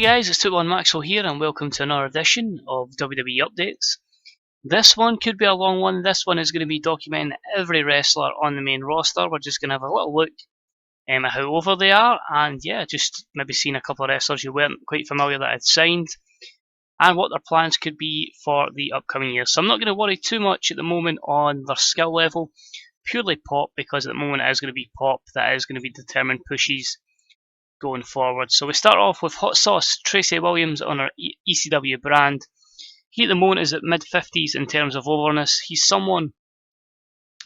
guys, it's 21 Maxwell here and welcome to another edition of WWE Updates. This one could be a long one. This one is going to be documenting every wrestler on the main roster. We're just going to have a little look at how over they are and just maybe seeing a couple of wrestlers you weren't quite familiar that had signed and what their plans could be for the upcoming year. So I'm not going to worry too much at the moment on their skill level, purely pop, because at the moment it is going to be pop that is going to be determined pushes going forward. So we start off with Hot Sauce Tracy Williams on our ECW brand. He at the moment is at mid-50s in terms of overness. He's someone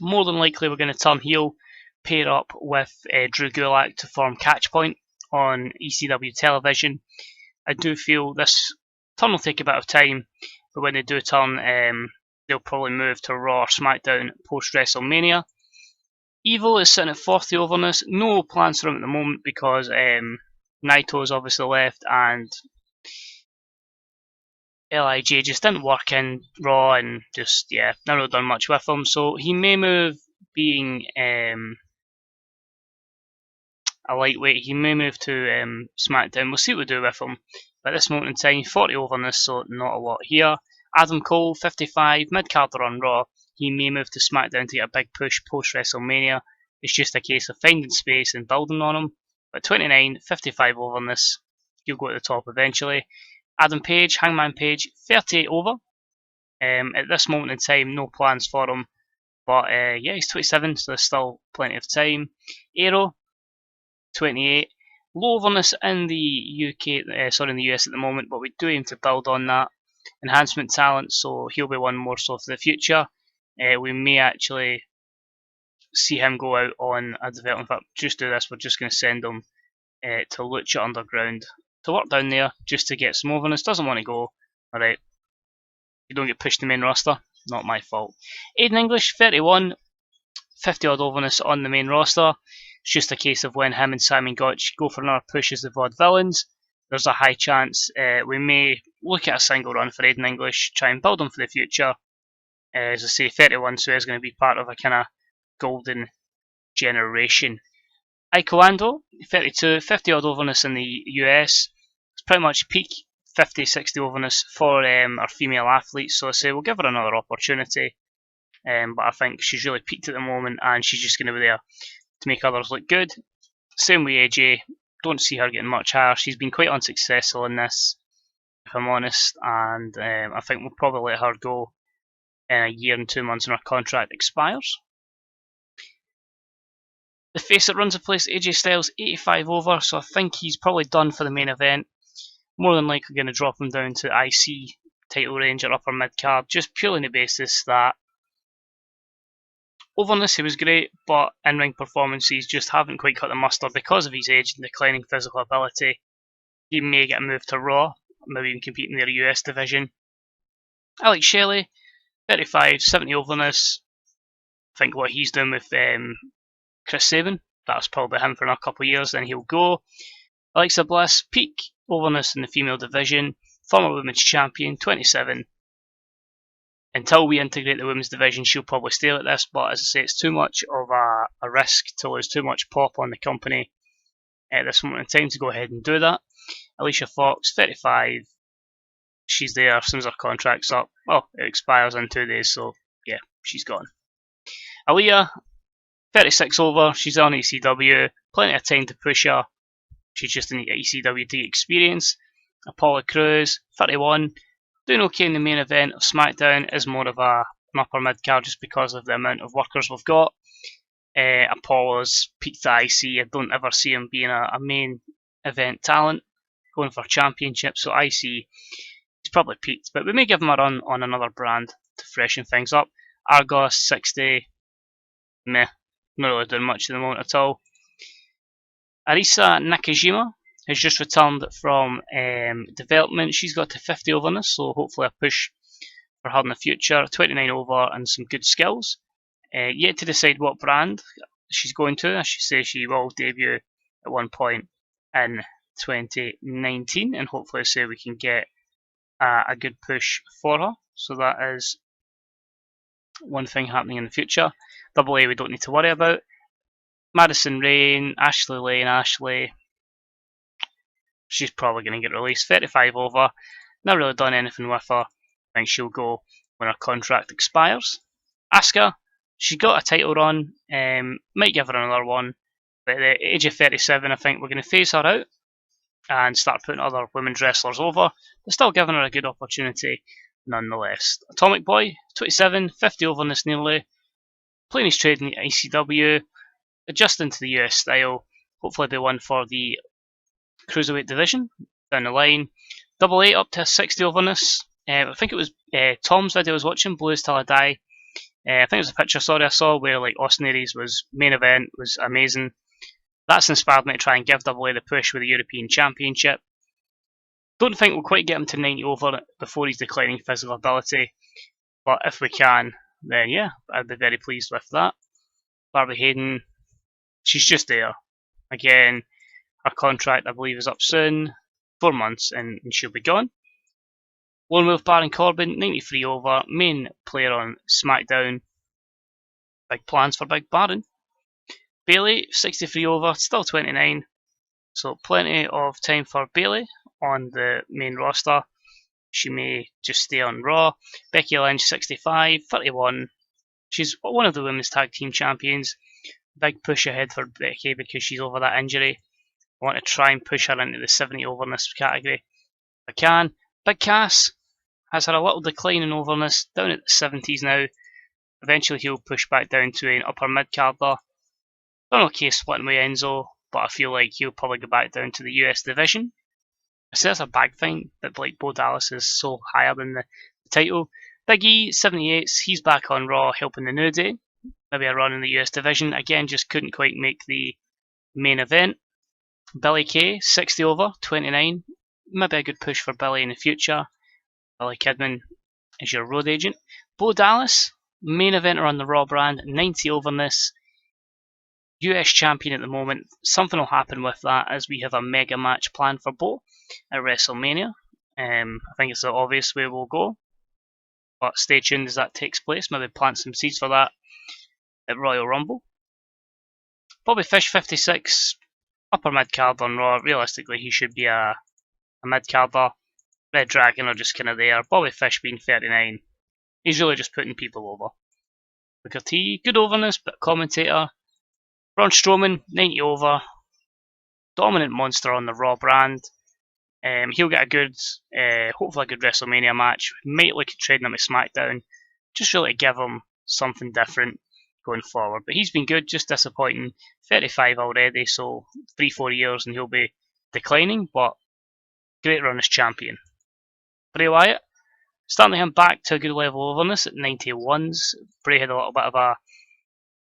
more than likely we're going to turn heel, pair up with Drew Gulak to form Catchpoint on ECW television. I do feel this turn will take a bit of time, but when they do turn, they'll probably move to Raw or SmackDown post WrestleMania. Evil is sitting at 40 overness. No plans for him at the moment because Naito's obviously left and LIJ just didn't work in Raw and not really done much with him. So he may move being a lightweight. He may move to SmackDown. We'll see what we do with him. But at this moment in time, 40 overness, so not a lot here. Adam Cole, 55, mid-carder on Raw. He may move to SmackDown to get a big push post-WrestleMania. It's just a case of finding space and building on him. But 29, 55 overness, he'll go to the top eventually. Adam Page, Hangman Page, 38 over. At this moment in time, no plans for him. But he's 27, so there's still plenty of time. Aero, 28. Low overness in the in the US at the moment, but we do aim to build on that. Enhancement talent, so he'll be one more so for the future. We may actually see him go out on a development. In fact, just do this. We're just going to send him to Lucha Underground to work down there just to get some overness. Doesn't want to go. Alright. You don't get pushed to the main roster. Not my fault. Aiden English, 31. 50 odd overness on the main roster. It's just a case of when him and Simon Gotch go for another push as the Vaudevillains. There's a high chance we may look at a single run for Aiden English, try and build him for the future. As I say, 31, so he's going to be part of a kind of golden generation. Aiko Ando, 32, 50 odd overness in the US. It's pretty much peak 50, 60 overness for our female athletes, so I say we'll give her another opportunity. But I think she's really peaked at the moment and she's just going to be there to make others look good. Same with AJ, don't see her getting much higher. She's been quite unsuccessful in this, if I'm honest, and I think we'll probably let her go in a year and 2 months when her contract expires. The face that runs the place, AJ Styles, 85 over, so I think he's probably done for the main event. More than likely going to drop him down to IC title range or upper mid card, just purely on the basis that overness, he was great, but in-ring performances just haven't quite cut the mustard because of his age and declining physical ability. He may get moved to Raw, maybe even compete in their US division. Alex Shelley, 35, 70 overness. I think what he's doing with Chris Sabin, that's probably him for another couple of years, then he'll go. Alexa Bliss, peak overness in the female division. Former women's champion, 27. Until we integrate the women's division, she'll probably stay like this, but as I say, it's too much of a risk to lose too much pop on the company at this moment in time to go ahead and do that. Alicia Fox, 35. She's there as soon as her contract's up. Well, it expires in 2 days, so yeah, she's gone. Aaliyah, 36 over. She's on ECW. Plenty of time to push her. She's just in ECW to get experience. Apollo Crews, 31. Doing okay in the main event of SmackDown, is more of an upper mid card just because of the amount of workers we've got. Apollo's peaked at IC. I don't ever see him being a main event talent going for championship, so IC he's probably peaked, but we may give him a run on another brand to freshen things up. Argos, 60. Meh, not really doing much at the moment at all. Arisa Nakajima has just returned from development. She's got to 50 overness, so hopefully a push for her in the future. 29 over and some good skills. Yet to decide what brand she's going to. I should say she will debut at one point in 2019, and hopefully say we can get a good push for her. So that is one thing happening in the future. Double A we don't need to worry about. Madison Rayne, Ashley Lane, Ashley. she's probably going to get released. 35 over, not really done anything with her. I think she'll go when her contract expires. Asuka, she got a title run, might give her another one, but at the age of 37, I think we're going to phase her out and start putting other women's wrestlers over, but still giving her a good opportunity nonetheless. Atomic Boy, 27, 50 over in this nearly, playing his trade in the ICW, adjusting to the US style, hopefully be one for the Cruiserweight division down the line. Double A up to 60 over in this. I think it was Tom's video I was watching, Blues Till I Die. I think it was a picture I saw where like Austin Aries was main event, was amazing. That's inspired me to try and give Double A the push with the European Championship. Don't think we'll quite get him to 90 over before he's declining physical ability, but if we can, then yeah, I'd be very pleased with that. Barbie Hayden, she's just there. Again, her contract I believe is up soon, 4 months, and she'll be gone. Lone Wolf Baron Corbin, 93 over, main player on SmackDown. Big plans for Big Baron. Bayley, 63 over, still 29, so plenty of time for Bayley on the main roster. She may just stay on Raw. Becky Lynch, 65, 31. She's one of the women's tag team champions. Big push ahead for Becky because she's over that injury. I want to try and push her into the 70 overness category if I can. Big Cass has had a little decline in overness, down at the 70s now. Eventually he'll push back down to an upper mid-carder. Done okay splitting with Enzo, but I feel like he'll probably go back down to the US division. I say that's a bad thing, that like Bo Dallas is so higher than the title. Big E, 78, he's back on Raw helping the New Day. Maybe a run in the US division. Again, just couldn't quite make the main event. Billy Kay, 60 over, 29. Maybe a good push for Billy in the future. Billy Kidman is your road agent. Bo Dallas, main eventer on the Raw brand, 90 over in this. US champion at the moment. Something will happen with that as we have a mega match planned for Bo at WrestleMania. I think it's the obvious way we'll go. But stay tuned as that takes place. Maybe plant some seeds for that at Royal Rumble. Bobby Fish, 56. Upper mid-card on Raw. Realistically, he should be a mid-carder. Red Dragon are just kind of there. Bobby Fish being 39. He's really just putting people over. Booker T, good overness, but commentator. Braun Strowman, 90 over. Dominant monster on the Raw brand. He'll get a good, hopefully a good WrestleMania match. Might look at trading him to SmackDown. Just really to give him something different going forward. But he's been good, just disappointing. 35 already, so 3-4 years and he'll be declining, but great run as champion. Bray Wyatt, starting him back to a good level of overness at 91s. Bray had a little bit of a,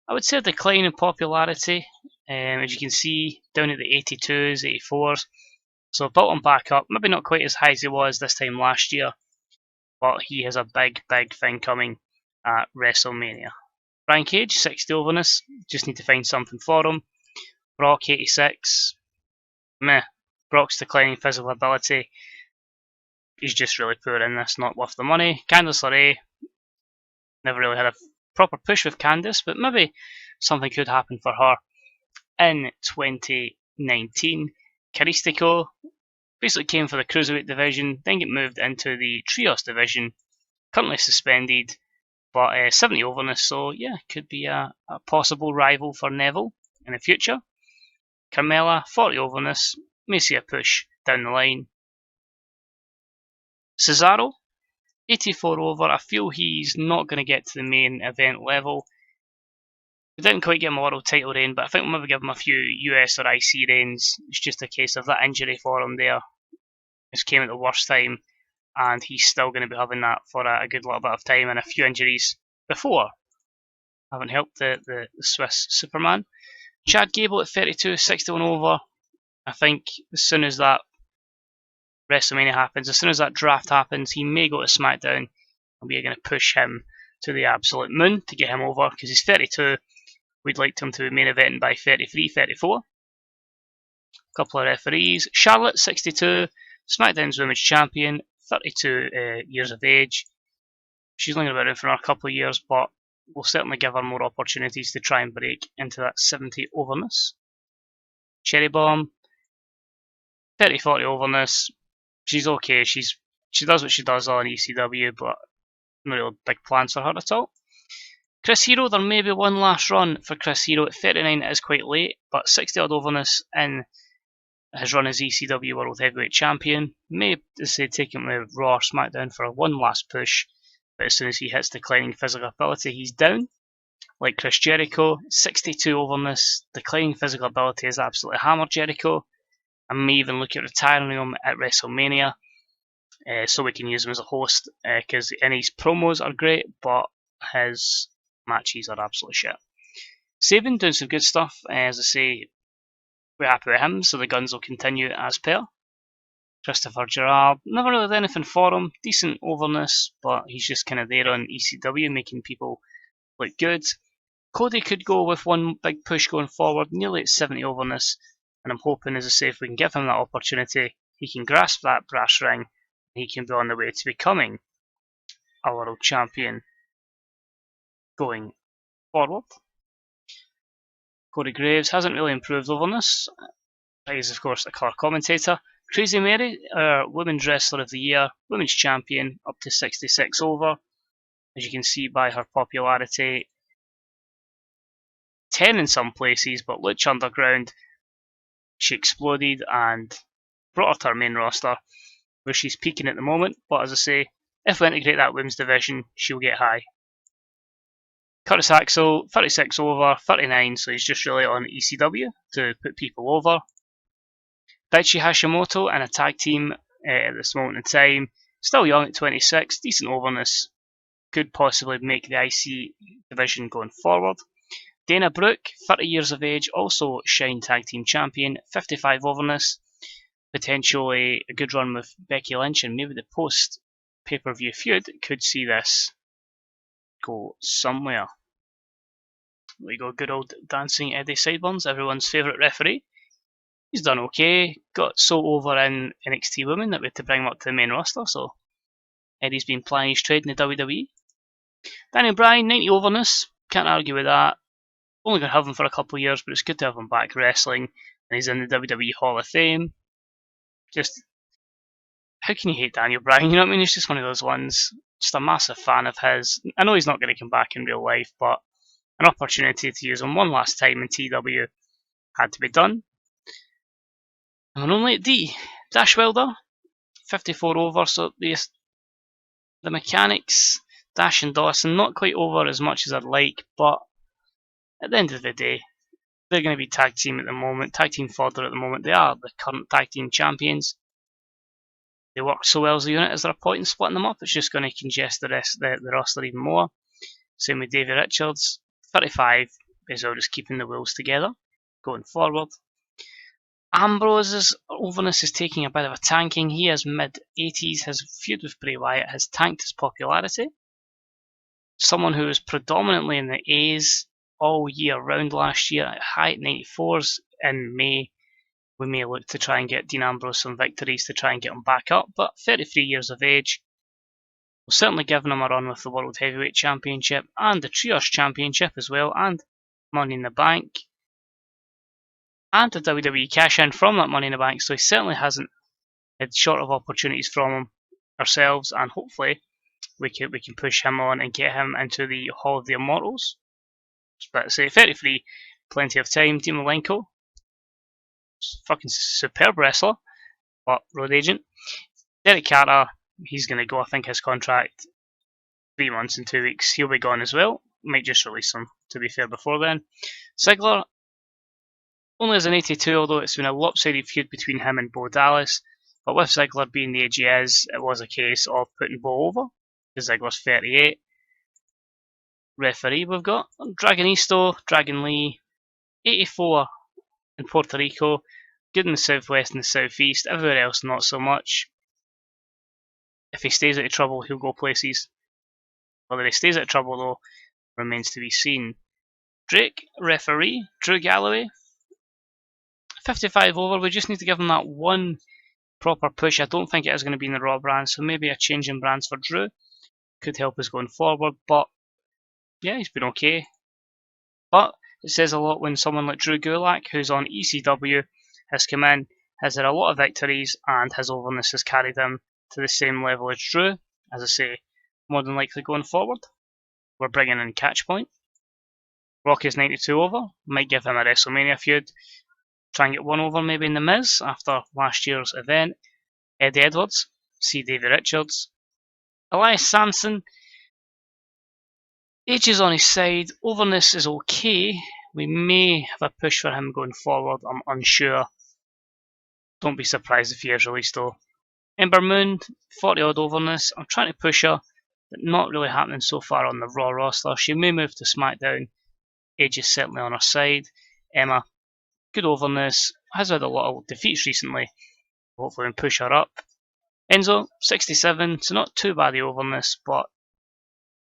I would say, a decline in popularity. As you can see, down at the 82s, 84s. So built him back up, maybe not quite as high as he was this time last year, but he has a big, big thing coming at WrestleMania. Brian Cage, 60 overness, just need to find something for him. Brock, 86, meh. Brock's declining physical ability. He's just really poor in this, not worth the money. Candice LeRae, never really had a proper push with Candice, but maybe something could happen for her in 2019. Caristico basically came for the Cruiserweight division, then get moved into the Trios division, currently suspended, but 70 overness, so yeah, could be a possible rival for Neville in the future. Carmella, 40 overness, may see a push down the line. Cesaro, 84 over, I feel he's not going to get to the main event level. We didn't quite get him a world title reign, but I think we'll maybe give him a few US or IC reigns. It's just a case of that injury for him there. It came at the worst time, and he's still going to be having that for a good little bit of time, and a few injuries before haven't helped the Swiss Superman. Chad Gable at 32, 61 over. I think as soon as that WrestleMania happens, as soon as that draft happens, he may go to SmackDown, and we are going to push him to the absolute moon to get him over, because he's 32. We'd like him to be main eventing by 33, 34. A couple of referees. Charlotte, 62. SmackDown's Women's Champion, 32 years of age. She's only been around for a couple of years, but we'll certainly give her more opportunities to try and break into that 70 overness. Cherry Bomb, 30-40 overness. She's okay. She does what she does on ECW, but no real big plans for her at all. Chris Hero, there may be one last run for Chris Hero at 39. It is quite late, but 60 odd overness in his run as ECW World Heavyweight Champion. May, as I say, take him to Raw or SmackDown for one last push, but as soon as he hits declining physical ability, he's down. Like Chris Jericho, 62 overness, declining physical ability has absolutely hammered Jericho. I may even look at retiring him at WrestleMania, so we can use him as a host, because his promos are great, but his matches are absolutely shit. Sabin doing some good stuff, as I say, we're happy with him, so the guns will continue as per. Christopher Gerard, never really did anything for him, decent overness, but he's just kind of there on ECW, making people look good. Cody could go with one big push going forward, nearly at 70 overness, and I'm hoping, as I say, if we can give him that opportunity, he can grasp that brass ring, and he can be on the way to becoming a world champion going forward. Corey Graves hasn't really improved overness. He's, of course, a colour commentator. Crazy Mary, our Women's Wrestler of the Year, Women's Champion, up to 66 over. As you can see by her popularity, 10 in some places, but Lucha Underground, she exploded and brought her to our main roster, where she's peaking at the moment. But as I say, if we integrate that women's division, she'll get high. Curtis Axel, 36 over, 39, so he's just really on ECW to put people over. Daichi Hashimoto in a tag team at this moment in time, still young at 26, decent overness, could possibly make the IC division going forward. Dana Brooke, 30 years of age, also Shine Tag Team Champion, 55 overness, potentially a good run with Becky Lynch, and maybe the post pay-per-view feud could see this go somewhere. We go, good old Dancing Eddie Sideburns, everyone's favourite referee. He's done okay, got so over in NXT Women that we had to bring him up to the main roster, so Eddie's been plying his trade in the WWE. Daniel Bryan, 90 overness, can't argue with that. Only going to have him for a couple of years, but it's good to have him back wrestling, and he's in the WWE Hall of Fame. Just, how can you hate Daniel Bryan? You know what I mean? He's just one of those ones. Just a massive fan of his. I know he's not going to come back in real life, but an opportunity to use him one last time in TW had to be done. And we're only at D. Dash Wilder, 54 over, so the mechanics, Dash and Dawson, not quite over as much as I'd like, but at the end of the day, they're going to be tag team at the moment, tag team fodder at the moment. They are the current tag team champions. They work so well as a unit. Is there a point in splitting them up? It's just going to congest the roster even more. Same with Davey Richards, 35, is all just keeping the wheels together going forward. Ambrose's overness is taking a bit of a tanking. He is mid-80s. His feud with Bray Wyatt has tanked his popularity. Someone who was predominantly in the A's all year round last year, at high 94s in May. We may look to try and get Dean Ambrose some victories to try and get him back up, but 33 years of age. We're certainly giving him a run with the World Heavyweight Championship and the Trios Championship as well, and Money in the Bank. And a WWE cash-in from that Money in the Bank, so he certainly hasn't had short of opportunities from him ourselves, and hopefully we can push him on and get him into the Hall of the Immortals. But say 33, plenty of time. Dean Malenko, fucking superb wrestler, but road agent. Derek Carter, he's going to go. I think his contract 3 months and 2 weeks. He'll be gone as well. Might just release him, to be fair, before then. Ziggler, only as an 82, although it's been a lopsided feud between him and Bo Dallas. But with Ziggler being the age he is, it was a case of putting Bo over, because Ziggler's 38. Referee we've got Dragonisto, Dragon Lee, 84 in Puerto Rico, good in the southwest and the southeast, everywhere else not so much. If he stays out of trouble, he'll go places. Whether he stays out of trouble though, remains to be seen. Drake, referee, Drew Galloway, 55 over, we just need to give him that one proper push. I don't think it is going to be in the Raw brand, so maybe a change in brands for Drew could help us going forward, but yeah, he's been okay. But it says a lot when someone like Drew Gulak, who's on ECW, has come in has had a lot of victories, and his overness has carried him to the same level as Drew. As I say, more than likely going forward. We're bringing in Catchpoint. Rocky's 92 over, might give him a WrestleMania feud. Try and get one over maybe in The Miz after last year's event. Eddie Edwards, see Davey Richards. Elias Samson, age is on his side, overness is okay. We may have a push for him going forward, I'm unsure. Don't be surprised if he is released though. Ember Moon, 40 odd overness, I'm trying to push her, but not really happening so far on the Raw roster. She may move to SmackDown, age is certainly on her side. Emma, good overness, has had a lot of defeats recently, hopefully we can push her up. Enzo, 67, so not too bad the overness, but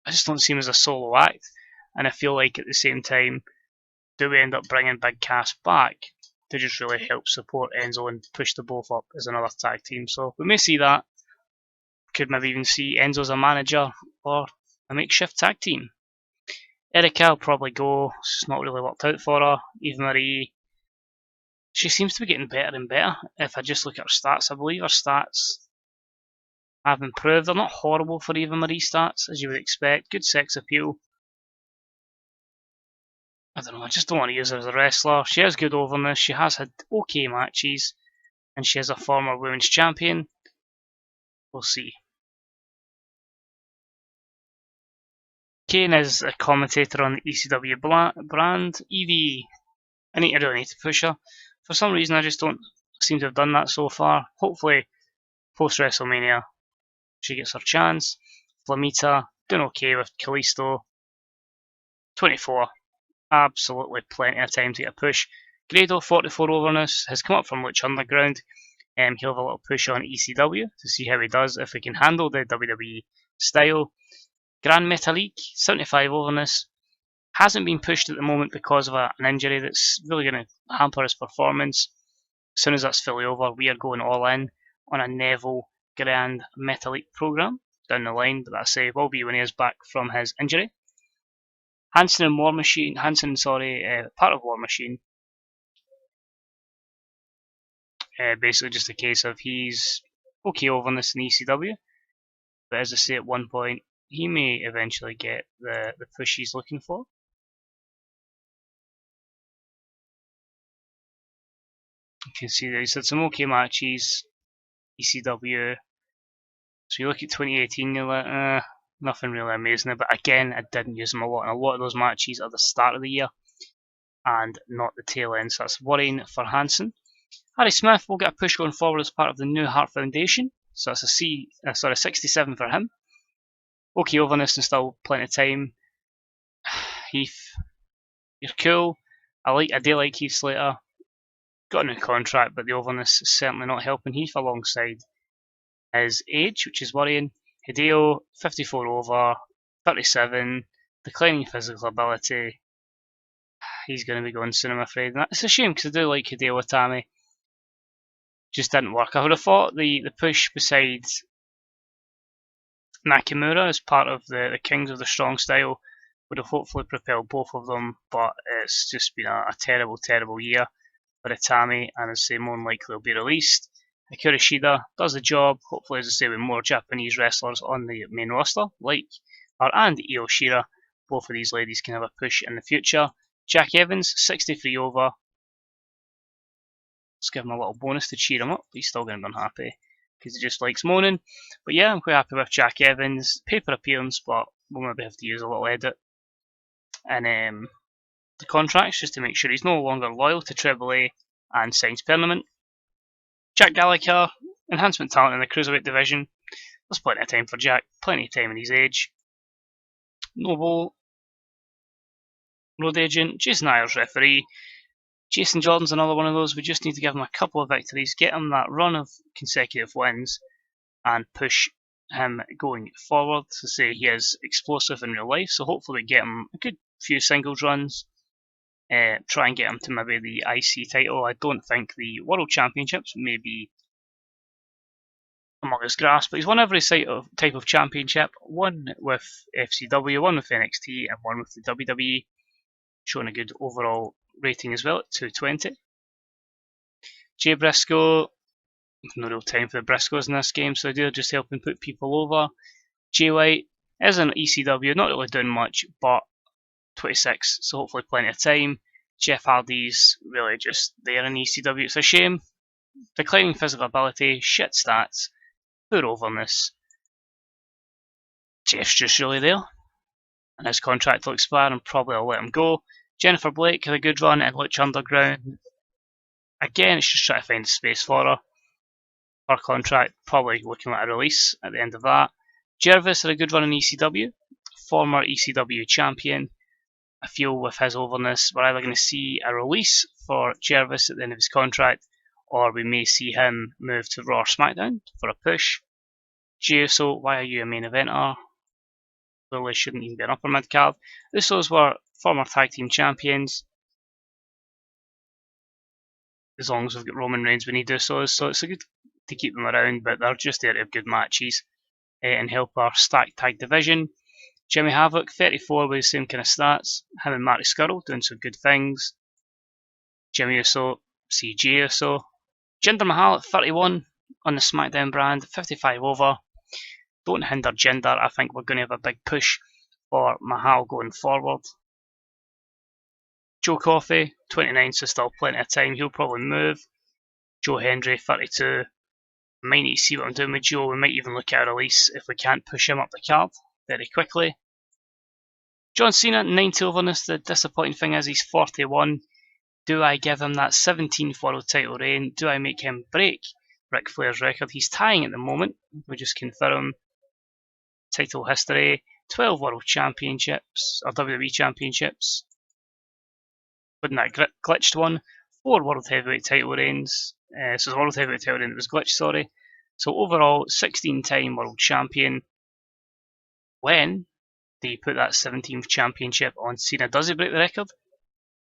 I just don't see him as a solo act, and I feel like at the same time, do we end up bringing Big Cass back to just really help support Enzo and push the both up as another tag team? So we may see that. Could maybe even see Enzo as a manager or a makeshift tag team. Erica will probably go, it's not really worked out for her. Eva Marie, she seems to be getting better and better. If I just look at her stats, I believe her stats have improved. They're not horrible for Eva Marie stats, as you would expect. Good sex appeal. I don't know, I just don't want to use her as a wrestler. She has good overness, she has had okay matches, and she is a former women's champion. We'll see. Kane is a commentator on the ECW brand. Evie, I really need to push her. For some reason, I just don't seem to have done that so far. Hopefully, post WrestleMania, she gets her chance. Flamita, doing okay with Kalisto. 24, absolutely plenty of time to get a push. Grado, 44 overness, has come up from Lucha Underground. He'll have a little push on ECW to see how he does, if he can handle the WWE style. Grand Metalik, 75 overness, hasn't been pushed at the moment because of an injury that's really going to hamper his performance. As soon as that's fully over, we are going all in on a Neville Grand Metalik program down the line, but that's will be when he is back from his injury. Hanson and War Machine, part of War Machine. Basically just a case of he's okay overness in ECW, but as I say at one point, he may eventually get the push he's looking for. You can see that he's had some okay matches, ECW. So you look at 2018, you're like, nothing really amazing. But again, I didn't use him a lot, and a lot of those matches are the start of the year and not the tail end. So that's worrying for Hanson. Harry Smith will get a push going forward as part of the New Heart Foundation. So that's a 67 for him. Okay, overness and still plenty of time. Heath, you're cool. I do like Heath Slater. Got a new contract, but the overness is certainly not helping Heath alongside his age, which is worrying. Hideo, 54 over, 37, declining physical ability. He's going to be going soon, I'm afraid. And it's a shame because I do like Hideo Itami. Just didn't work. I would have thought the push besides Nakamura as part of the Kings of the Strong style would have hopefully propelled both of them, but it's just been a terrible, terrible year for Itami, and as I say, more than likely will be released. Hikaru Shida does the job, hopefully, as I say, with more Japanese wrestlers on the main roster, like and Io Shirai. Both of these ladies can have a push in the future. Jack Evans, 63 over. Let's give him a little bonus to cheer him up, but he's still going to be unhappy because he just likes moaning. But yeah, I'm quite happy with Jack Evans. Paper appearance, but we'll maybe have to use a little edit and the contracts just to make sure he's no longer loyal to AAA and signs permanent. Jack Gallagher, enhancement talent in the Cruiserweight division. There's plenty of time for Jack, plenty of time in his age. Noble, road agent, Jason Ayers referee. Jason Jordan's another one of those. We just need to give him a couple of victories, get him that run of consecutive wins, and push him going forward. To say he is explosive in real life, so hopefully we get him a good few singles runs. Try and get him to maybe the IC title. I don't think the World Championships may be among his grasp, but he's won every type of championship. One with FCW, one with NXT, and one with the WWE. Showing a good overall rating as well at 220. Jay Briscoe, no real time for the Briscoes in this game, so they're just helping put people over. Jay White is an ECW, not really doing much, but 26, so hopefully plenty of time. Jeff Hardy's really just there in ECW. It's a shame. Declining physical ability, shit stats, poor overness. Jeff's just really there, and his contract will expire and probably I'll let him go. Jennifer Blake had a good run in Lucha Underground. Again, it's just trying to find space for her. Her contract probably looking at a release at the end of that. Jervis had a good run in ECW, former ECW champion. I feel with his overness, we're either going to see a release for Jervis at the end of his contract, or we may see him move to Raw or SmackDown for a push. Jey Uso, why are you a main eventer? Clearly shouldn't even be an upper mid card. Usos were former tag team champions. As long as we've got Roman Reigns, we need Usos, so it's good to keep them around, but they're just there to have good matches and help our stacked tag division. Jimmy Havoc, 34 with the same kind of stats. Him and Marty Scurll doing some good things. Jimmy Uso, CJ Uso. Jinder Mahal at 31 on the SmackDown brand, 55 over. Don't hinder Jinder. I think we're going to have a big push for Mahal going forward. Joe Coffey, 29, so still plenty of time. He'll probably move. Joe Hendry, 32. Might need to see what I'm doing with Joe. We might even look at a release if we can't push him up the card very quickly. John Cena, 90 overness. The disappointing thing is he's 41. Do I give him that 17th world title reign? Do I make him break Ric Flair's record? He's tying at the moment. We just confirm title history. 12 world championships, or WWE championships. Wasn't that glitched one? 4 world heavyweight title reigns. So the world heavyweight title reign was glitched, sorry. So overall, 16-time world champion. When do you put that 17th championship on Cena? Does he break the record?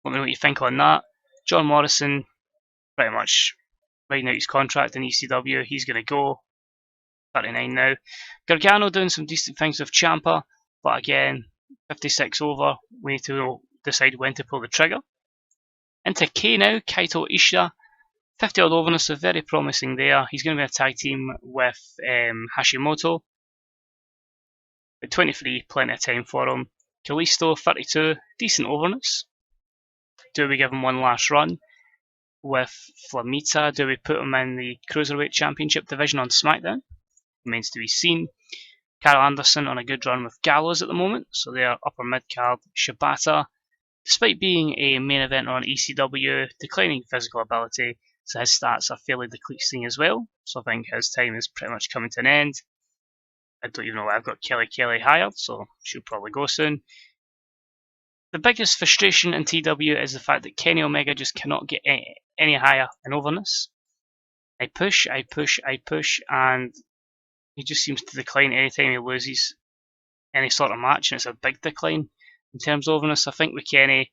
Let me know what you think on that. John Morrison, pretty much writing out his contract in ECW. He's going to go. 39 now. Gargano doing some decent things with Ciampa, but again, 56 over. We need to decide when to pull the trigger. Into K now, Kaito Ishida. 50 odd overness, so very promising there. He's going to be a tag team with Hashimoto. At 23, plenty of time for him. Kalisto, 32, decent overness. Do we give him one last run with Flamita? Do we put him in the Cruiserweight Championship division on SmackDown? Remains to be seen. Carl Anderson on a good run with Gallows at the moment, so they are upper mid card. Shibata, despite being a main eventer on ECW, declining physical ability, so his stats are fairly decreasing as well. So I think his time is pretty much coming to an end. I don't even know why I've got Kelly hired, so she'll probably go soon. The biggest frustration in TW is the fact that Kenny Omega just cannot get any higher in overness. I push, and he just seems to decline anytime he loses any sort of match, and it's a big decline in terms of overness. I think with Kenny,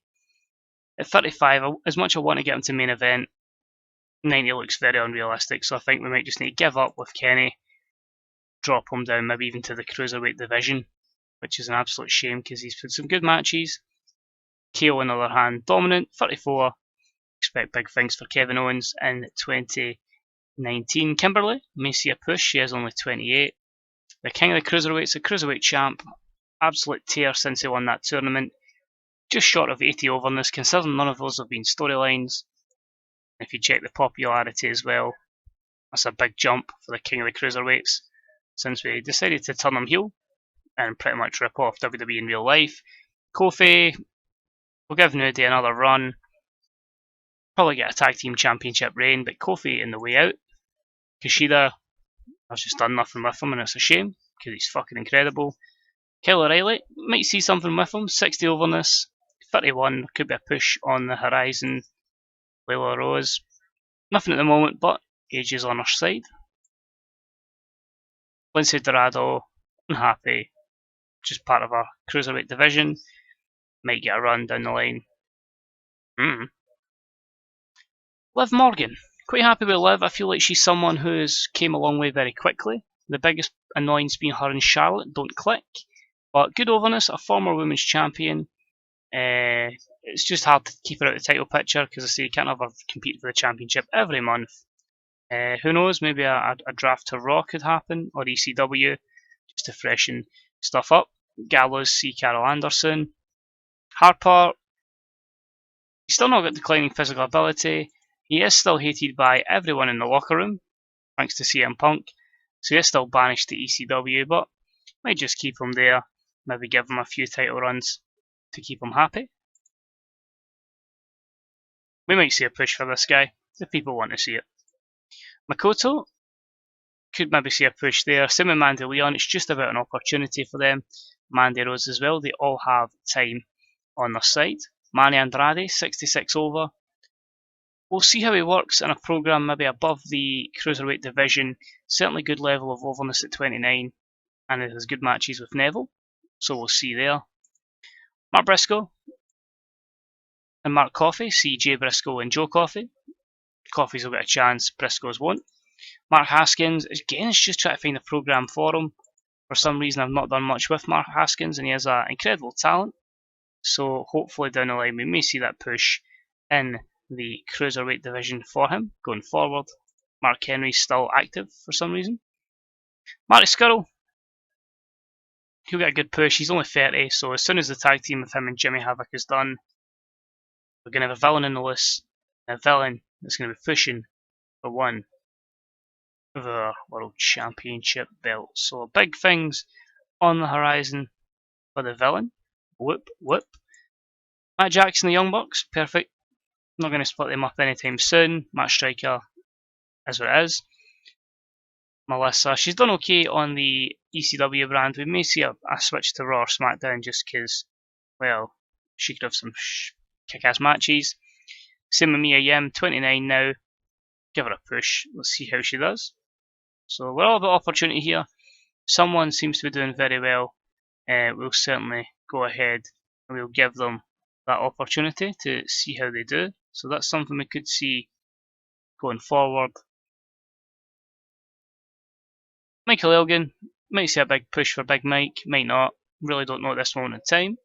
at 35, as much as I want to get him to main event, 90 looks very unrealistic, so I think we might just need to give up with Kenny, drop him down maybe even to the Cruiserweight division, which is an absolute shame because he's put some good matches. KO on the other hand, dominant, 34. Expect big things for Kevin Owens in 2019. Kimberly may see a push, she is only 28. The king of the Cruiserweights, the Cruiserweight champ, absolute tear since he won that tournament. Just short of 80 overness, considering none of those have been storylines. If you check the popularity as well, that's a big jump for the king of the Cruiserweights since we decided to turn him heel and pretty much rip off WWE in real life. Kofi, we'll give New Day another run. Probably get a tag team championship reign, but Kofi in the way out. Kushida, I've just done nothing with him and it's a shame because he's fucking incredible. Kyle O'Reilly, might see something with him, 60 overness, 31, could be a push on the horizon. Layla Rose, nothing at the moment, but age is on our side. Lindsay Dorado, unhappy, just part of our Cruiserweight division, might get a run down the line. Liv Morgan, quite happy with Liv. I feel like she's someone who's came a long way very quickly. The biggest annoyance being her and Charlotte don't click, but good overness, a former women's champion. it's just hard to keep her out of the title picture because I say you can't have her compete for the championship every month. Who knows, maybe a draft to Raw could happen, or ECW, just to freshen stuff up. Gallows see Carol Anderson. Harper, he's still not got declining physical ability. He is still hated by everyone in the locker room, thanks to CM Punk. So he is still banished to ECW, but might just keep him there. Maybe give him a few title runs to keep him happy. We might see a push for this guy, if people want to see it. Makoto, could maybe see a push there. Same with Mandy Leon, it's just about an opportunity for them. Mandy Rose as well, they all have time on their side. Manny Andrade, 66 over. We'll see how he works in a program maybe above the Cruiserweight division. Certainly good level of overness at 29, and it has good matches with Neville, so we'll see there. Mark Briscoe and Mark Coffey see Jay Briscoe and Joe Coffey. Coffey's will get a chance, Briscoe's won't. Mark Haskins, again, is just trying to find a program for him. For some reason, I've not done much with Mark Haskins, and he has an incredible talent. So hopefully down the line, we may see that push in the Cruiserweight division for him going forward. Mark Henry's still active for some reason. Marty Scurll, he'll get a good push. He's only 30, so as soon as the tag team with him and Jimmy Havoc is done, we're going to have a villain in the list. A villain that's going to be pushing for one of the World Championship belts. So big things on the horizon for the villain. Whoop, whoop. Matt Jackson, the Young Bucks, perfect. Not going to split them up anytime soon. Matt Striker is what it is. Melissa, she's done okay on the ECW brand. We may see a switch to Raw or SmackDown just because, well, she could have some kick-ass matches. Same with Mia Yim, 29 now. Give her a push. Let's see how she does. So we're all about opportunity here. Someone seems to be doing very well. We'll certainly go ahead and we'll give them that opportunity to see how they do. So that's something we could see going forward. Michael Elgin, might see a big push for Big Mike, might not. Really don't know at this moment in time.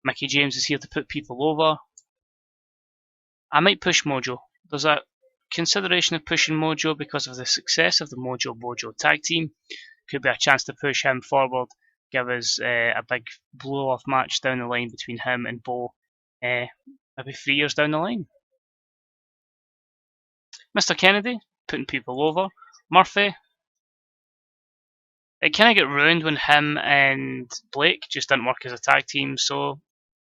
Mickie James is here to put people over. I might push Mojo. There's a consideration of pushing Mojo because of the success of the Mojo Bojo tag team. Could be a chance to push him forward, give us a big blow-off match down the line between him and Bo, maybe 3 years down the line. Mr. Kennedy, putting people over. Murphy, it kind of got ruined when him and Blake just didn't work as a tag team, so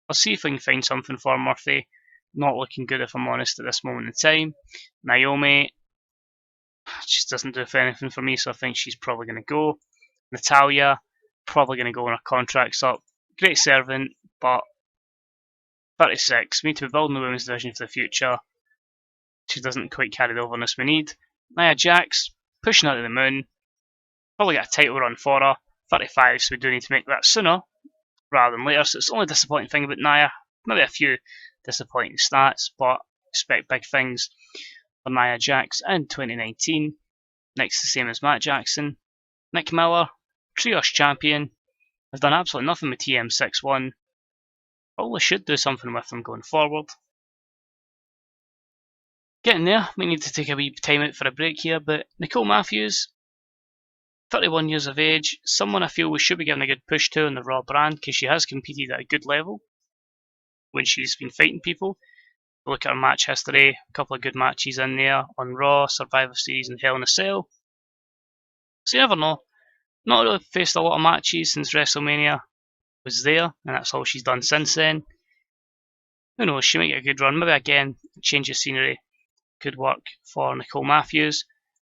I'll see if I can find something for Murphy. Not looking good, if I'm honest, at this moment in time. Naomi just doesn't do anything for me, so I think she's probably going to go. Natalya, probably going to go when her contract's up. Great servant, but 36. We need to be building the women's division for the future. She doesn't quite carry the overness we need. Nia Jax, pushing out of the moon. Probably get a title run for her. 35, so we do need to make that sooner rather than later. So it's the only disappointing thing about Nia. Maybe a few disappointing stats, but expect big things for Nia Jax in 2019. Next, the same as Matt Jackson. Nick Miller, Trios champion. Has done absolutely nothing with TM61. Probably should do something with them going forward. Getting there, we need to take a wee time out for a break here, but Nicole Matthews, 31 years of age, someone I feel we should be giving a good push to in the Raw brand because she has competed at a good level when she's been fighting people. Look at her match history, a couple of good matches in there on Raw, Survivor Series and Hell in a Cell. So you never know. Not really faced a lot of matches since WrestleMania was there, and that's all she's done since then. Who knows, she might get a good run. Maybe again, change of scenery could work for Nicole Matthews.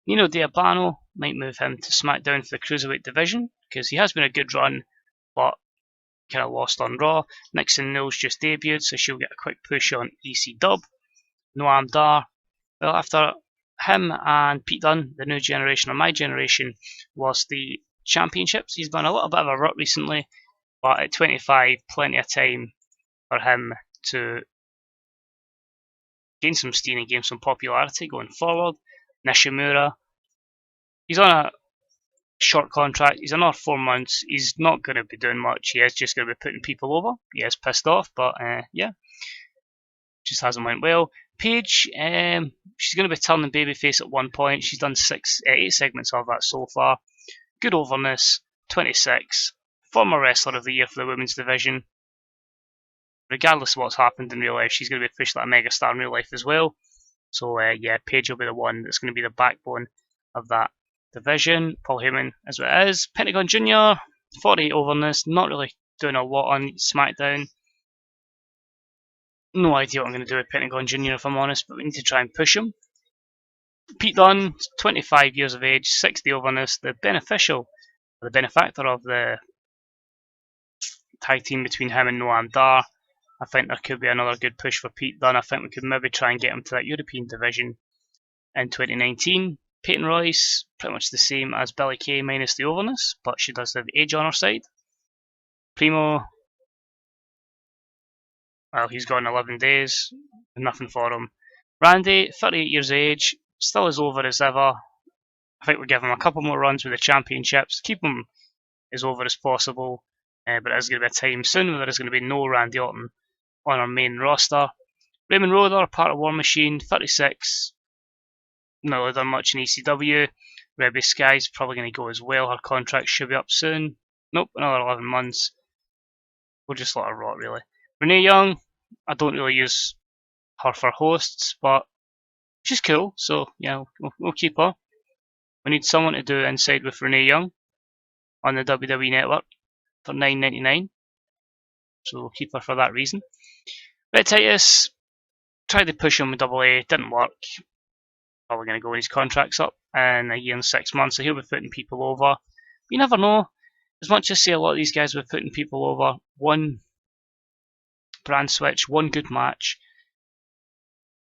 Nino Diabano, might move him to SmackDown for the Cruiserweight division, because he has been a good run, but kind of lost on Raw. Nixon Knowles just debuted, so she'll get a quick push on EC Dub. Noam Dar, well, after him and Pete Dunne, the new generation or my generation, lost the championships, he's been a little bit of a rut recently, but at 25, plenty of time for him to gain some steam and gain some popularity going forward. Nishimura, he's on a Short contract. He's another 4 months. He's not going to be doing much. He is just going to be putting people over. He is pissed off, but yeah, just hasn't went well. Paige, she's going to be turning babyface at one point. She's done 8 segments of that so far. Good overness, 26. Former Wrestler of the Year for the women's division. Regardless of what's happened in real life, she's going to be pushed like a megastar in real life as well. So yeah, Paige will be the one that's going to be the backbone of that division. Paul Heyman as it is. Pentagon Jr., 48 overness, not really doing a lot on SmackDown. No idea what I'm going to do with Pentagon Jr. if I'm honest, but we need to try and push him. Pete Dunne, 25 years of age, 60 overness, the benefactor of the tag team between him and Noam Dar. I think there could be another good push for Pete Dunne. I think we could maybe try and get him to that European division in 2019. Peyton Royce, pretty much the same as Billie Kay minus the overness, but she does have age on her side. Primo, well, he's gone 11 days, nothing for him. Randy, 38 years of age, still as over as ever. I think we'll give him a couple more runs with the championships, keep him as over as possible, but there's going to be a time soon where there is going to be no Randy Orton on our main roster. Raymond Roder, part of War Machine, 36, not really done much in ECW. Rebby Sky's probably going to go as well, her contract should be up soon. Nope, another 11 months. We'll just let her rot really. Renee Young, I don't really use her for hosts, but she's cool, so yeah, we'll keep her. We need someone to do Inside with Renee Young on the WWE Network for $9.99, so we'll keep her for that reason. Rhett Titus, tried to push him with AA, didn't work. Probably going to go when his contract's up in a year and 6 months, so he'll be putting people over. You never know. As much as say a lot of these guys were putting people over, one brand switch, one good match,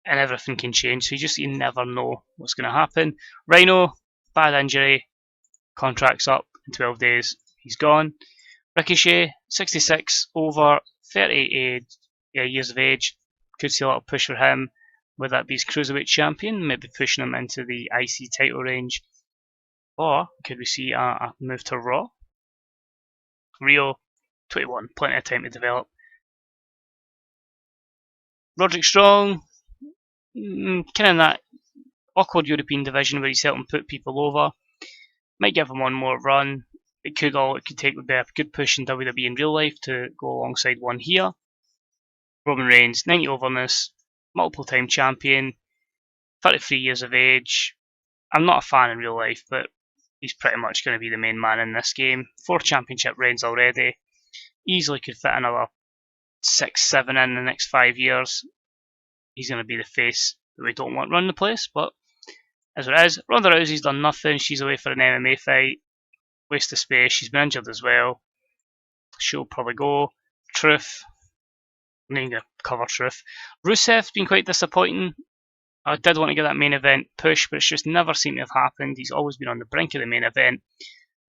and everything can change. So you never know what's going to happen. Rhino, bad injury, contract's up in 12 days. He's gone. Ricochet, 66, over 38 years of age. Could see a lot of push for him. Whether that be his Cruiserweight champion, maybe pushing him into the IC title range. Or could we see a move to Raw? Rio, 21, plenty of time to develop. Roderick Strong, kind of in that awkward European division where he's helping put people over. Might give him one more run. It could take would be a good push in WWE in real life to go alongside one here. Roman Reigns, 90 overness, multiple time champion, 33 years of age. I'm not a fan in real life, but he's pretty much going to be the main man in this game. 4 championship reigns already. Easily could fit another 6, 7 in the next 5 years. He's going to be the face that we don't want running the place, but as it is, Ronda Rousey's done nothing. She's away for an MMA fight. Waste of space. She's been injured as well. She'll probably go. Truth. I'm not even going to cover Truth. Rusev's been quite disappointing. I did want to get that main event push, but it's just never seemed to have happened. He's always been on the brink of the main event,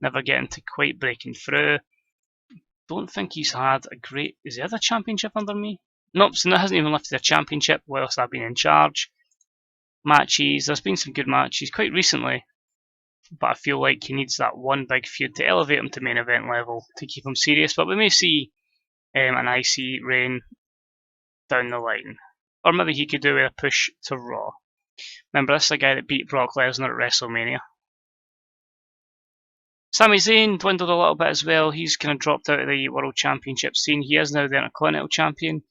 never getting to quite breaking through. Don't think he's had a great... Is he had a championship under me? Nope, so that hasn't even lifted a championship whilst I've been in charge. Matches, there's been some good matches quite recently, but I feel like he needs that one big feud to elevate him to main event level to keep him serious. But we may see an IC reign down the line. Or maybe he could do a push to Raw. Remember, this is the guy that beat Brock Lesnar at WrestleMania. Sami Zayn dwindled a little bit as well. He's kind of dropped out of the World Championship scene. He is now the Intercontinental Champion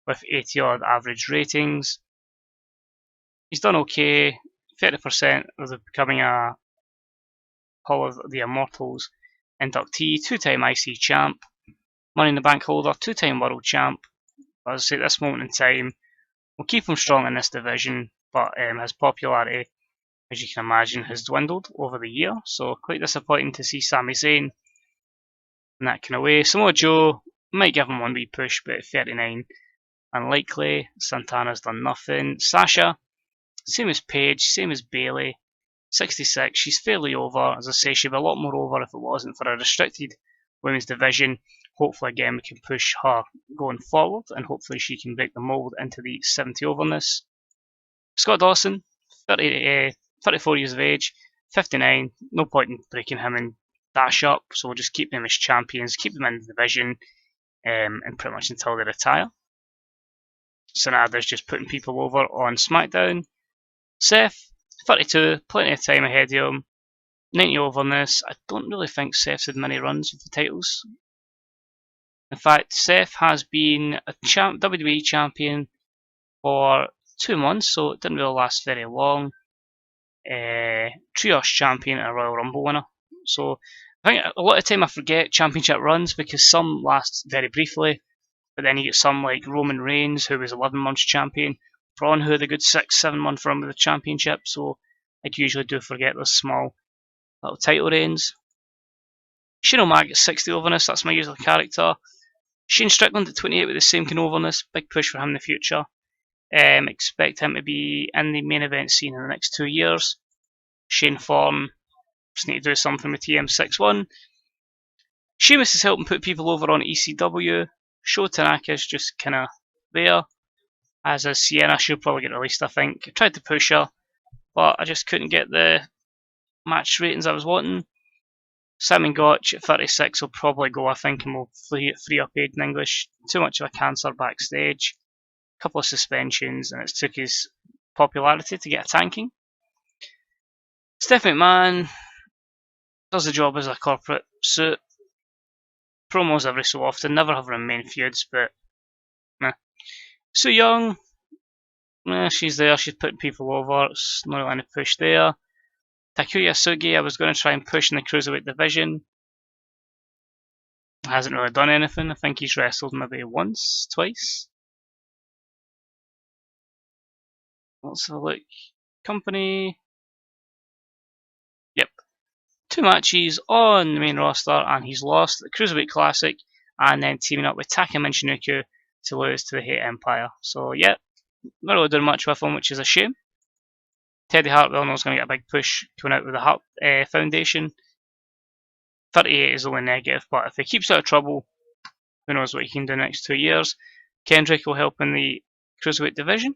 with 80 odd average ratings. He's done okay. 30% of becoming a Hall of the Immortals inductee, 2-time IC champ, Money in the Bank holder, 2-time World Champ. As I say, at this moment in time, we'll keep him strong in this division, but his popularity, as you can imagine, has dwindled over the year. So quite disappointing to see Sami Zayn in that kind of way. Samoa Joe might give him one wee push, but at 39, unlikely. Santana's done nothing. Sasha, same as Paige, same as Bayley, 66. She's fairly over. As I say, she'd be a lot more over if it wasn't for a restricted women's division. Hopefully, again, we can push her going forward, and hopefully she can break the mould into the 70 overness. Scott Dawson, 34 years of age, 59. No point in breaking him in dash up, so we'll just keep them as champions, keep them in the division, and pretty much until they retire. Sanada's just putting people over on SmackDown. Seth, 32, plenty of time ahead of him. 90 overness. I don't really think Seth's had many runs with the titles. In fact, Seth has been a WWE champion for 2 months, so it didn't really last very long. Trios champion and a Royal Rumble winner. So I think a lot of time I forget championship runs because some last very briefly, but then you get some like Roman Reigns, who was 11 months champion, Braun, who had a good 6-7 month run with the championship, so I usually do forget those small little title reigns. Shane O'Mac at 60 overness, that's my usual character. Shane Strickland at 28 with the same kind of overness, big push for him in the future. Expect him to be in the main event scene in the next 2 years. Shane Thorne, just need to do something with TM61. Sheamus is helping put people over on ECW. Sho Tanaka's just kind of there. As is Sienna, she'll probably get released, I think. I tried to push her, but I just couldn't get the match ratings I was wanting. Simon Gotch at 36 will probably go, I think, and we'll free up Aiden English. Too much of a cancer backstage. A couple of suspensions, and it's took his popularity to get a tanking. Steph McMahon does the job as a corporate suit. Promos every so often, never have her in main feuds, but meh. Su Yung, she's there, she's putting people over, it's not really any push there. Takuya Sugi, I was going to try and push in the Cruiserweight division. Hasn't really done anything, I think he's wrestled maybe once, twice. Let's have a look. Company. Yep. 2 matches on the main roster, and he's lost the Cruiserweight Classic, and then teaming up with Taka Michinoku to lose to the Hate Empire. So, yeah, not really doing much with him, which is a shame. Teddy Hart, we all know, is going to get a big push coming out with the Hart Foundation. 38 is only negative, but if he keeps out of trouble, who knows what he can do in the next 2 years. Kendrick will help in the Cruiserweight division.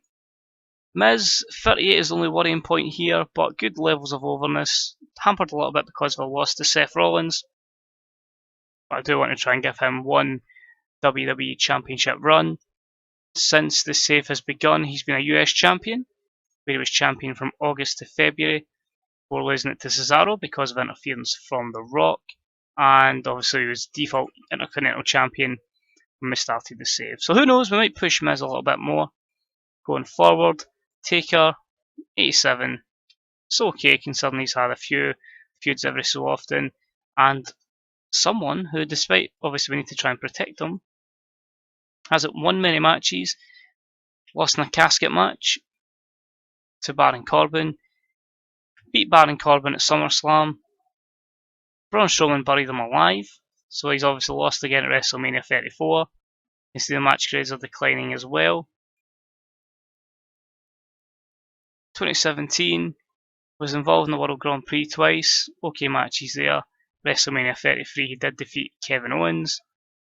Miz, 38 is the only worrying point here, but good levels of overness. Hampered a little bit because of a loss to Seth Rollins. But I do want to try and give him one WWE Championship run. Since the save has begun, he's been a US champion, where he was champion from August to February, before losing it to Cesaro because of interference from The Rock. And obviously he was default Intercontinental Champion when we started the save. So who knows, we might push Miz a little bit more going forward. Taker, 87. It's okay considering he's had a few feuds every so often. And someone who, despite obviously we need to try and protect him, hasn't won many matches. Lost in a casket match to Baron Corbin. Beat Baron Corbin at SummerSlam. Braun Strowman buried him alive. So he's obviously lost again at WrestleMania 34. You see the match grades are declining as well. 2017 was involved in the World Grand Prix twice. Okay matches there. WrestleMania 33 he did defeat Kevin Owens.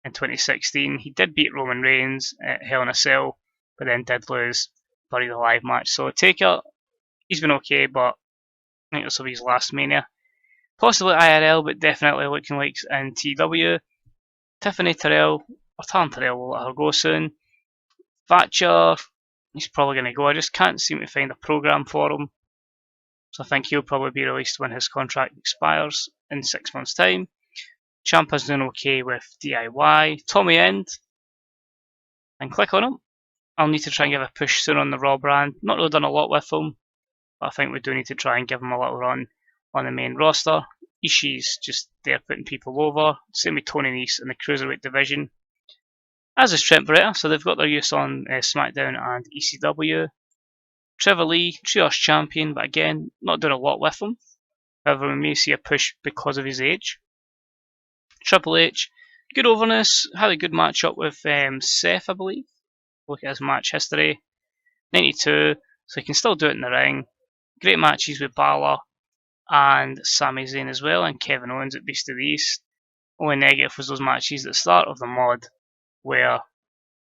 In 2016 he did beat Roman Reigns at Hell in a Cell, but then did lose buried alive match. So Taker, he's been okay, but I think this will be his last Mania. Possibly IRL, but definitely looking like in TW. Tiffany Terrell, or Taryn Terrell, will let her go soon. Thatcher, he's probably going to go. I just can't seem to find a program for him. So I think he'll probably be released when his contract expires in 6 months' time. Ciampa's doing okay with DIY. Tommy End, and click on him. I'll need to try and give a push soon on the Raw brand. Not really done a lot with him, but I think we do need to try and give him a little run on the main roster. Ishii's just there putting people over. Same with Tony Nese in the Cruiserweight division. As is Trent Beretta, so they've got their use on SmackDown and ECW. Trevor Lee, Trios champion, but again, not doing a lot with him. However, we may see a push because of his age. Triple H, good overness, had a good match up with Seth, I believe. Look at his match history. 92, so he can still do it in the ring. Great matches with Balor and Sami Zayn as well, and Kevin Owens at Beast of the East. Only negative was those matches at the start of the mod where,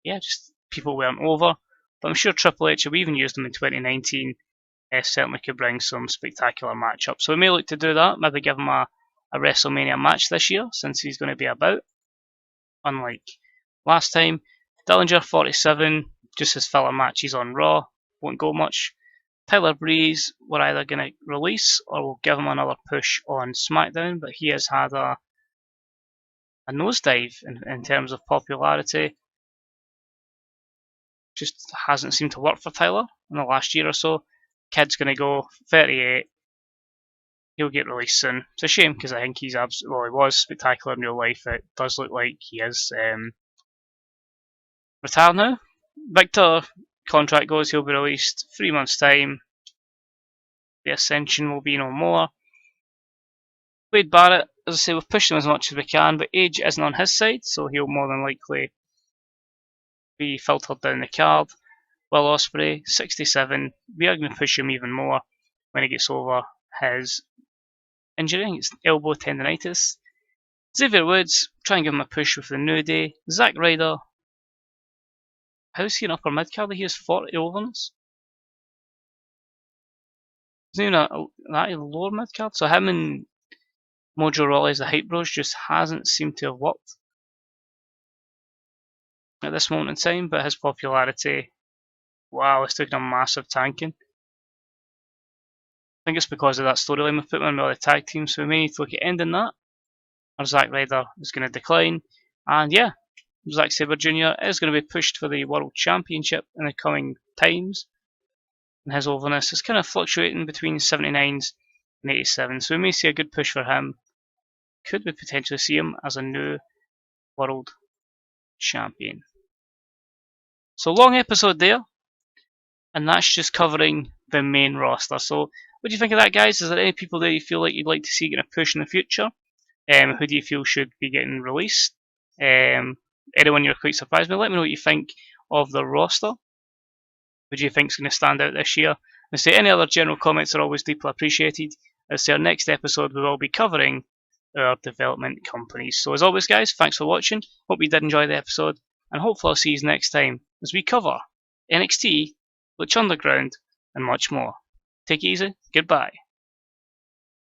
yeah, just people weren't over. But I'm sure Triple H, we even used them in 2019, certainly could bring some spectacular matchups. So we may look to do that, maybe give him a a WrestleMania match this year since he's going to be about. Unlike last time, Dillinger 47, just his filler matches on Raw, won't go much. Tyler Breeze, we're either going to release or we'll give him another push on SmackDown, but he has had a nosedive in terms of popularity. Just hasn't seemed to work for Tyler in the last year or so. Kid's going to go 38. He'll get released soon. It's a shame because I think he's he was spectacular in real life. It does look like he is retired now. Victor, contract goes, he'll be released 3 months' time. The Ascension will be no more. Wade Barrett, as I say, we've pushed him as much as we can, but age isn't on his side, so he'll more than likely be filtered down the card. Will Ospreay, 67. We are going to push him even more when he gets over his injury. I think it's elbow tendonitis. Xavier Woods, try and give him a push with the New Day. Zack Ryder, how's he an upper mid card? He has 40 overness. Isn't he that a lower mid card? So him and Mojo Rawley as the Hype Bros just hasn't seemed to have worked at this moment in time, but his popularity, wow, it's taken a massive tanking. I think it's because of that storyline we've put in with the tag team, so we may need to look at ending that, or Zack Ryder is going to decline, and yeah, Zack Sabre Jr. is going to be pushed for the World Championship in the coming times, and his overness is kind of fluctuating between 79s and 87, so we may see a good push for him. Could we potentially see him as a new World Champion? So long episode there, and that's just covering the main roster. So what do you think of that, guys? Is there any people that you feel like you'd like to see getting a push in the future? Who do you feel should be getting released? Anyone you're quite surprised by? Let me know what you think of the roster. Who do you think is going to stand out this year? And say any other general comments are always deeply appreciated. As to our next episode, we will be covering our development companies. So as always, guys, thanks for watching. Hope you did enjoy the episode, and hopefully I'll see you next time as we cover NXT, Lucha Underground, and much more. Take it easy. Goodbye.